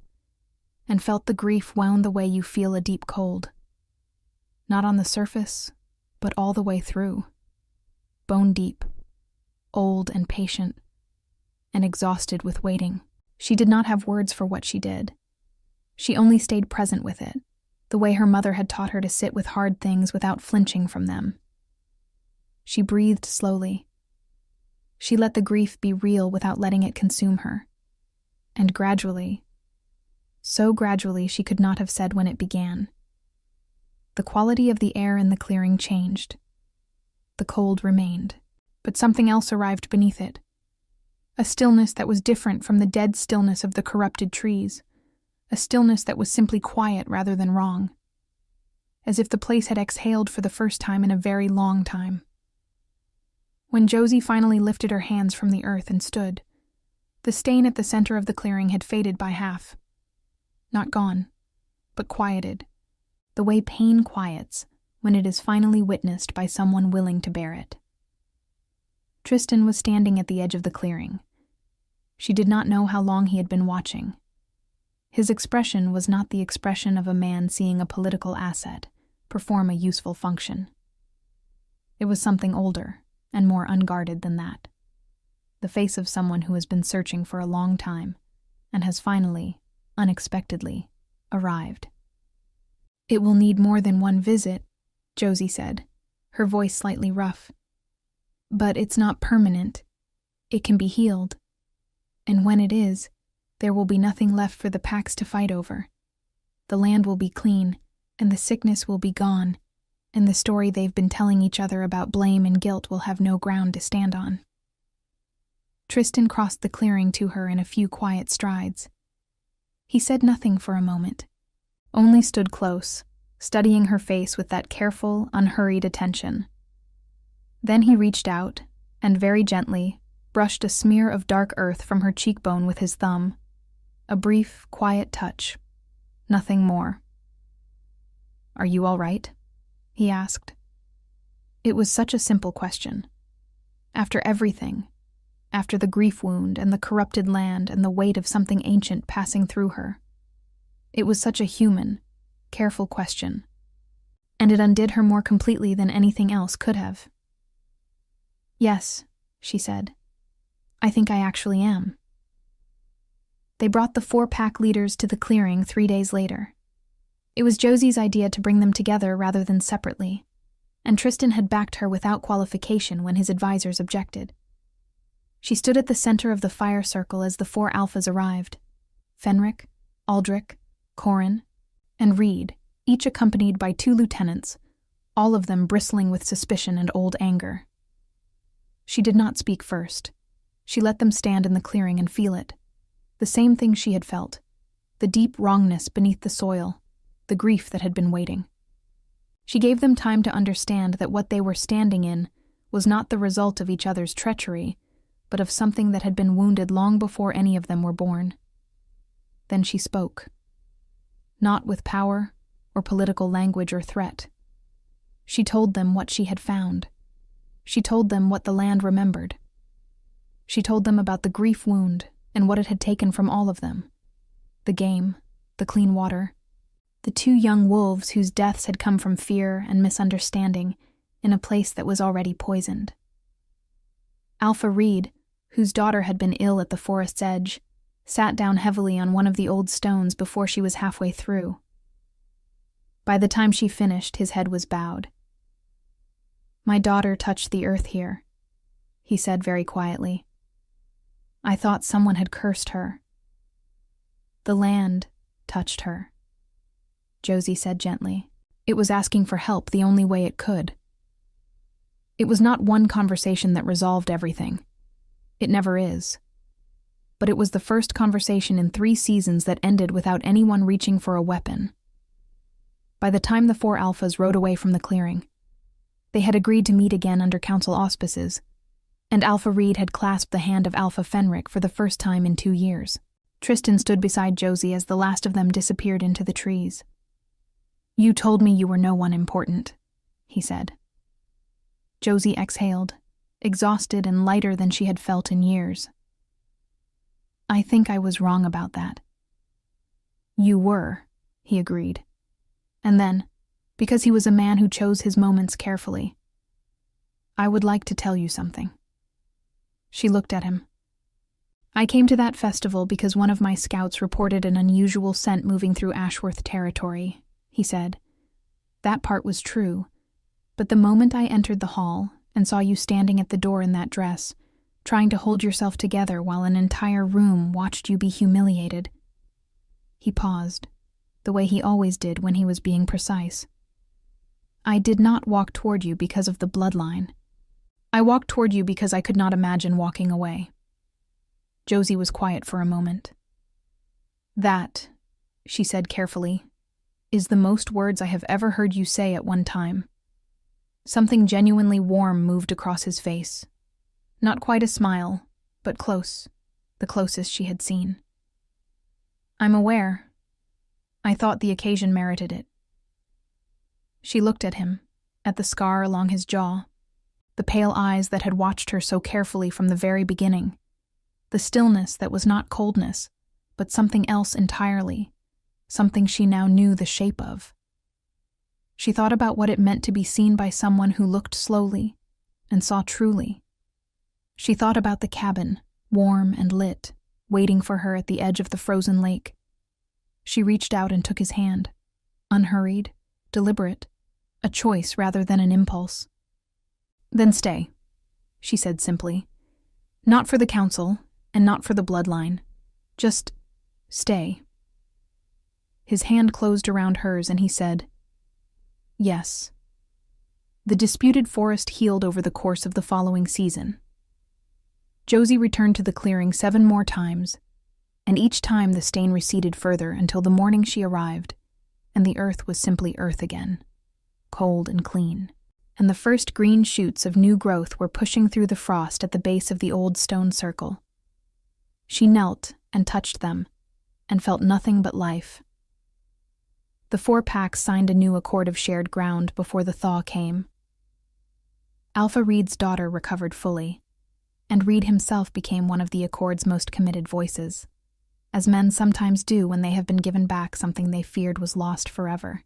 and felt the grief wound the way you feel a deep cold. Not on the surface, but all the way through. Bone deep, old and patient, and exhausted with waiting. She did not have words for what she did. She only stayed present with it, the way her mother had taught her to sit with hard things without flinching from them. She breathed slowly. She let the grief be real without letting it consume her. And gradually, so gradually she could not have said when it began, the quality of the air in the clearing changed. The cold remained, but something else arrived beneath it. A stillness that was different from the dead stillness of the corrupted trees. A stillness that was simply quiet rather than wrong. As if the place had exhaled for the first time in a very long time. When Josie finally lifted her hands from the earth and stood, the stain at the center of the clearing had faded by half. Not gone, but quieted, the way pain quiets when it is finally witnessed by someone willing to bear it. Tristan was standing at the edge of the clearing. She did not know how long he had been watching. His expression was not the expression of a man seeing a political asset perform a useful function. It was something older and more unguarded than that. The face of someone who has been searching for a long time and has finally, unexpectedly, arrived. It will need more than one visit, Josie said, her voice slightly rough. But it's not permanent. It can be healed. And when it is, there will be nothing left for the packs to fight over. The land will be clean, and the sickness will be gone, and the story they've been telling each other about blame and guilt will have no ground to stand on. Tristan crossed the clearing to her in a few quiet strides. He said nothing for a moment, only stood close, studying her face with that careful, unhurried attention. Then he reached out, and very gently brushed a smear of dark earth from her cheekbone with his thumb. A brief, quiet touch. Nothing more. "Are you all right?" he asked. It was such a simple question. After everything, after the grief wound and the corrupted land and the weight of something ancient passing through her, it was such a human, careful question, and it undid her more completely than anything else could have. "Yes," she said. "I think I actually am." They brought the 4 pack leaders to the clearing 3 days later. It was Josie's idea to bring them together rather than separately, and Tristan had backed her without qualification when his advisors objected. She stood at the center of the fire circle as the 4 alphas arrived: Fenric, Aldrich, Corin, and Reed, each accompanied by 2 lieutenants, all of them bristling with suspicion and old anger. She did not speak first. She let them stand in the clearing and feel it. The same thing she had felt, the deep wrongness beneath the soil, the grief that had been waiting. She gave them time to understand that what they were standing in was not the result of each other's treachery, but of something that had been wounded long before any of them were born. Then she spoke. Not with power, or political language or threat. She told them what she had found. She told them what the land remembered. She told them about the grief wound and what it had taken from all of them. The game, the clean water, the 2 young wolves whose deaths had come from fear and misunderstanding in a place that was already poisoned. Alpha Reed, whose daughter had been ill at the forest's edge, sat down heavily on one of the old stones before she was halfway through. By the time she finished, his head was bowed. "My daughter touched the earth here," he said very quietly. "I thought someone had cursed her. The land touched her," Josie said gently. "It was asking for help the only way it could." It was not one conversation that resolved everything. It never is. But it was the first conversation in 3 seasons that ended without anyone reaching for a weapon. By the time the 4 alphas rode away from the clearing, they had agreed to meet again under council auspices, and Alpha Reed had clasped the hand of Alpha Fenric for the first time in 2 years. Tristan stood beside Josie as the last of them disappeared into the trees. "You told me you were no one important," he said. Josie exhaled, exhausted and lighter than she had felt in years. "I think I was wrong about that." "You were," he agreed. And then, because he was a man who chose his moments carefully, "I would like to tell you something." She looked at him. "I came to that festival because one of my scouts reported an unusual scent moving through Ashworth territory," he said. "That part was true, but the moment I entered the hall and saw you standing at the door in that dress, trying to hold yourself together while an entire room watched you be humiliated." He paused, the way he always did when he was being precise. "I did not walk toward you because of the bloodline. I walked toward you because I could not imagine walking away." Josie was quiet for a moment. "That," she said carefully, "is the most words I have ever heard you say at one time." Something genuinely warm moved across his face. Not quite a smile, but close, the closest she had seen. "I'm aware. I thought the occasion merited it." She looked at him, at the scar along his jaw, the pale eyes that had watched her so carefully from the very beginning, the stillness that was not coldness, but something else entirely, something she now knew the shape of. She thought about what it meant to be seen by someone who looked slowly and saw truly. She thought about the cabin, warm and lit, waiting for her at the edge of the frozen lake. She reached out and took his hand, unhurried, deliberate, a choice rather than an impulse. "Then stay," she said simply. "Not for the council, and not for the bloodline. Just stay." His hand closed around hers and he said, "Yes." The disputed forest healed over the course of the following season. Josie returned to the clearing 7 more times, and each time the stain receded further until the morning she arrived, and the earth was simply earth again, cold and clean, and the first green shoots of new growth were pushing through the frost at the base of the old stone circle. She knelt and touched them, and felt nothing but life. The 4 packs signed a new accord of shared ground before the thaw came. Alpha Reed's daughter recovered fully, and Reed himself became one of the accord's most committed voices, as men sometimes do when they have been given back something they feared was lost forever.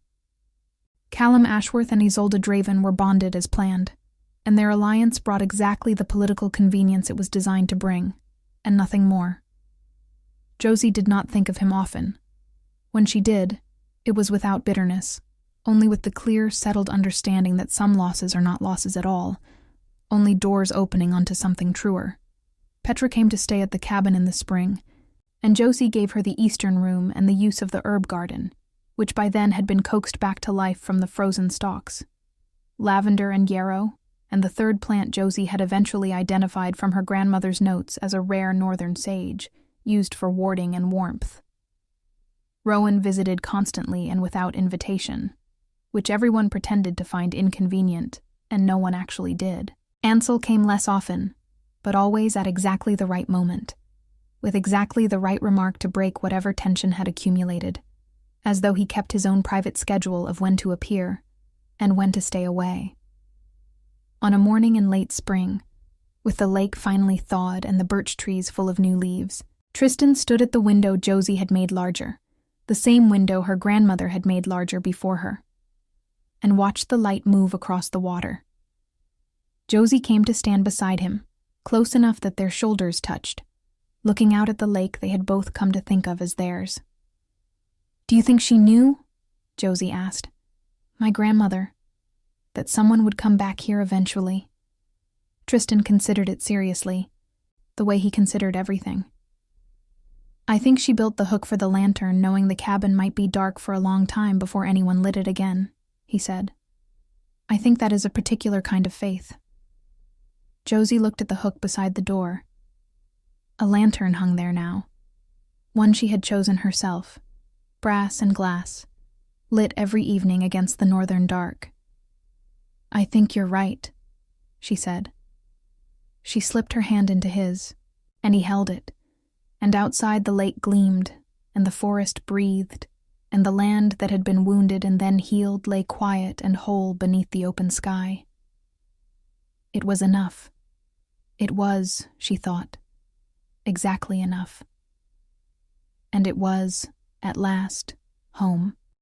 Callum Ashworth and Isolde Draven were bonded as planned, and their alliance brought exactly the political convenience it was designed to bring, and nothing more. Josie did not think of him often. When she did, it was without bitterness, only with the clear, settled understanding that some losses are not losses at all, only doors opening onto something truer. Petra came to stay at the cabin in the spring, and Josie gave her the eastern room and the use of the herb garden, which by then had been coaxed back to life from the frozen stalks. Lavender and yarrow, and the third plant Josie had eventually identified from her grandmother's notes as a rare northern sage, used for warding and warmth. Rowan visited constantly and without invitation, which everyone pretended to find inconvenient, and no one actually did. Ansel came less often, but always at exactly the right moment, with exactly the right remark to break whatever tension had accumulated, as though he kept his own private schedule of when to appear and when to stay away. On a morning in late spring, with the lake finally thawed and the birch trees full of new leaves, Tristan stood at the window Josie had made larger, the same window her grandmother had made larger before her, and watched the light move across the water. Josie came to stand beside him, close enough that their shoulders touched, looking out at the lake they had both come to think of as theirs. "Do you think she knew?" Josie asked. "My grandmother. That someone would come back here eventually." Tristan considered it seriously, the way he considered everything. "I think she built the hook for the lantern knowing the cabin might be dark for a long time before anyone lit it again," he said. "I think that is a particular kind of faith." Josie looked at the hook beside the door. A lantern hung there now, one she had chosen herself, brass and glass, lit every evening against the northern dark. "I think you're right," she said. She slipped her hand into his, and he held it, and outside the lake gleamed, and the forest breathed, and the land that had been wounded and then healed lay quiet and whole beneath the open sky. It was enough. It was, she thought, exactly enough. And it was, at last, home.